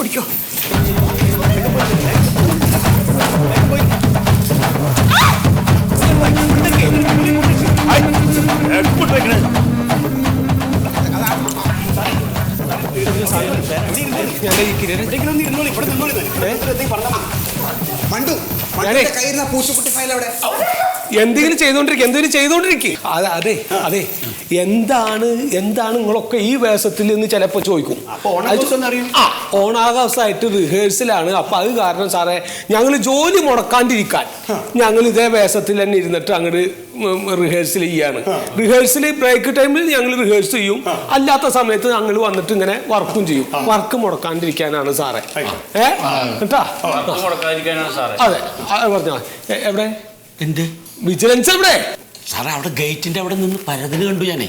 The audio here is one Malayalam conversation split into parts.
ഓടിക്കോ. എന്തെങ്കിലും ചെയ്തോണ്ടിരിക്കും. അതെ അതെ, എന്താണ് നിങ്ങളൊക്കെ ഈ വേഷത്തിൽ നിന്ന് ചിലപ്പോ ചോദിക്കും. ഓണാഘോഷമായിട്ട് റിഹേഴ്സലാണ്. അപ്പൊ അത് കാരണം സാറേ ഞങ്ങൾ ജോലി മുടക്കാണ്ടിരിക്കാൻ ഞങ്ങൾ ഇതേ വേഷത്തിൽ തന്നെ ഇരുന്നിട്ട് അങ്ങോട്ട് റിഹേഴ്സൽ ചെയ്യാണ്. റിഹേഴ്സൽ ബ്രേക്ക് ടൈമിൽ ഞങ്ങൾ റിഹേഴ്സൽ ചെയ്യും, അല്ലാത്ത സമയത്ത് ഞങ്ങൾ വന്നിട്ട് ഇങ്ങനെ വർക്കും ചെയ്യും. വർക്ക് മുടക്കാണ്ടിരിക്കാനാണ് സാറേ. കേട്ടാ? അതെ പറഞ്ഞ എവിടെ എന്ത് വിജിലൻസ് എവിടെ സാറേ? അവിടെ ഗേറ്റിന്റെ അവിടെ നിന്ന് പരതിന് കണ്ടു ഞാനേ.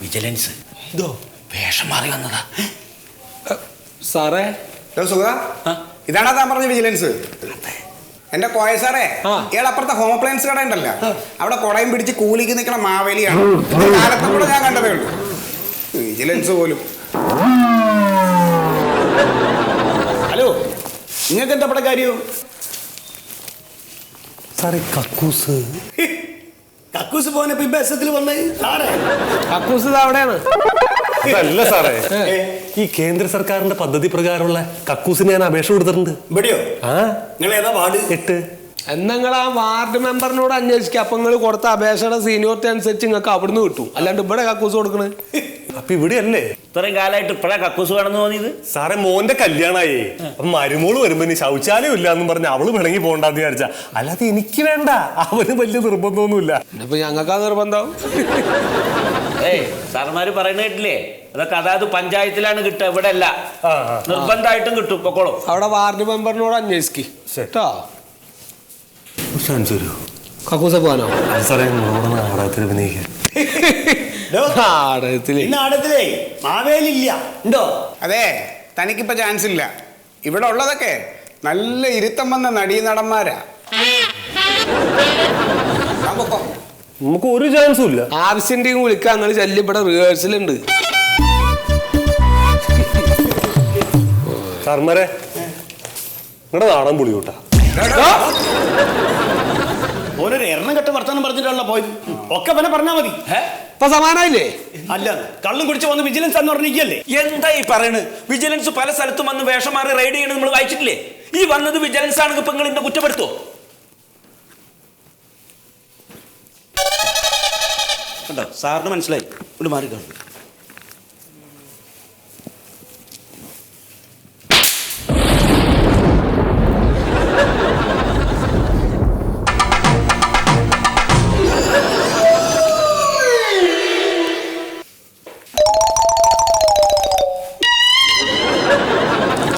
വിജിലൻസ് ഇതോ വേഷം മാറി വന്നതാ സാറേ. സുഖ, ഇതാണോ താൻ പറഞ്ഞ വിജിലൻസ്? എന്റെ കോയ സാറേ, ഇയാളപ്പുറത്തെ ഹോം അപ്ലയൻസ് കട ഉണ്ടല്ലോ, അവിടെ കുടയും പിടിച്ച് കൂലിക്ക് നിൽക്കണ മാവേലിയാണ്. കാലത്തും കൂടെ ഞാൻ കണ്ടതേ ഉള്ളൂ. വിജിലൻസ് പോലും. ഹലോ, നിങ്ങൾക്ക് എന്താ ഇവിടെ കാര്യം? സാറേ കക്കൂസ് കക്കൂസ് പോകാനപ്പോ ഈ ബസത്തിൽ വന്നേ സാറേ? കക്കൂസ് അവിടെയാണ്. അതല്ല സാറേ, ഈ കേന്ദ്ര സർക്കാരിന്റെ പദ്ധതി പ്രകാരമുള്ള കക്കൂസിന് ഞാൻ അപേക്ഷ കൊടുത്തിട്ടുണ്ട്. ഇവിടെയോ? നിങ്ങൾ ഏതാ വാർഡ്? 8. നിങ്ങൾ ആ വാർഡ് മെമ്പറിനോട് അന്വേഷിക്കുക. അപ്പൊ നിങ്ങൾ കൊടുത്ത അപേക്ഷയുടെ സീനിയോറിറ്റി അനുസരിച്ച് നിങ്ങൾക്ക് അവിടുന്ന് കിട്ടും. അല്ലാണ്ട് ഇവിടെ കക്കൂസ് കൊടുക്കണേ. അപ്പൊ ഇവിടെയല്ലേ ഇത്രയും കാലമായിട്ട് ഇപ്പഴാ കക്കൂസ് വേണമെന്ന് തോന്നിയത്? സാറേ മോന്റെ കല്യാണായേ. അപ്പൊ മരുമോള് വരുമ്പോ നീ ശൗചാലയം ഇല്ല എന്നും പറഞ്ഞ് അവള് പിണങ്ങി പോകണ്ടെന്ന് വിചാരിച്ചാ. അല്ലാതെ എനിക്ക് വേണ്ട, അവന് വലിയ നിർബന്ധമൊന്നുമില്ല. അപ്പൊ ഞങ്ങൾക്ക് ആ നിർബന്ധം. സാറന്മാര് പറയുന്ന കേട്ടില്ലേ? അതൊക്കെ അതായത് പഞ്ചായത്തിലാണ് കിട്ടുക, ഇവിടെ അല്ല. നിർബന്ധമായിട്ടും കിട്ടും. പൊക്കോളൂ. അവിടെ വാർഡ് മെമ്പറിനോട് അന്വേഷിക്കോ. കക്കൂസ പോകാനോ? സാറേ നാടകത്തിൽ അഭിനയിക്കാൻ. നാടകത്തിലേ മാവേലില്ല ഉണ്ടോ? അതെ, തനിക്കിപ്പോ ചാൻസ് ഇല്ല. ഇവിടെ ഉള്ളതൊക്കെ നല്ല ഇരുത്തം വന്ന നടീനടന്മാരാ. നമുക്ക് ഒരു ചാൻസും ഇല്ല. ആവശ്യണ്ടെങ്കിൽ വിളിക്കാൻ. നിങ്ങൾ ചെല്ലി, ഇവിടെ റിഹേഴ്സൽ ഉണ്ട്. സാർമാരെ, നിങ്ങളുടെ നാടൻ പുളി കൂട്ടാ. ഓനൊരു എണ്ണം കെട്ട് വർത്തമാനം പറഞ്ഞിട്ടാണല്ലോ പോയത്. ഒക്കെ പിന്നെ പറഞ്ഞാൽ മതി. ഇപ്പൊ സമാനായില്ലേ? അല്ല, കള്ളും കുടിച്ച് വന്ന് വിജിലൻസ് എന്ന് പറഞ്ഞിരിക്കല്ലേ? എന്താ ഈ പറയണ്? വിജിലൻസ് പല സ്ഥലത്തും വന്ന് വേഷം മാറി റെയ്ഡ് ചെയ്യണമെന്ന് നമ്മൾ വായിച്ചിട്ടില്ലേ? ഈ വന്നത് വിജിലൻസ് ആണെങ്കിൽ ഇപ്പൊ നിങ്ങൾ എന്നെ കുറ്റപ്പെടുത്തോ? കണ്ടോ, സാറിന് മനസ്സിലായി. ഇവിടെ മാറി കാണും.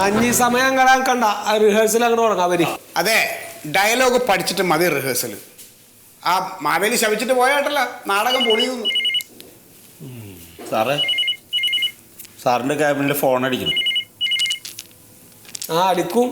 അഞ്ഞി സമയം കളയാൻ കണ്ട റിഹേഴ്സൽ അങ്ങോട്ട് തുടങ്ങാം. അവര് അതെ, ഡയലോഗ് പഠിച്ചിട്ട് മതി റിഹേഴ്സൽ. ആ മാവേലി ശവിച്ചിട്ട് പോയാട്ടല്ല, നാടകം പൊളിയുന്നു. സാറേ, സാറിന്റെ ക്യാബിനിൽ ഫോൺ അടിക്കണം. അടിക്കും.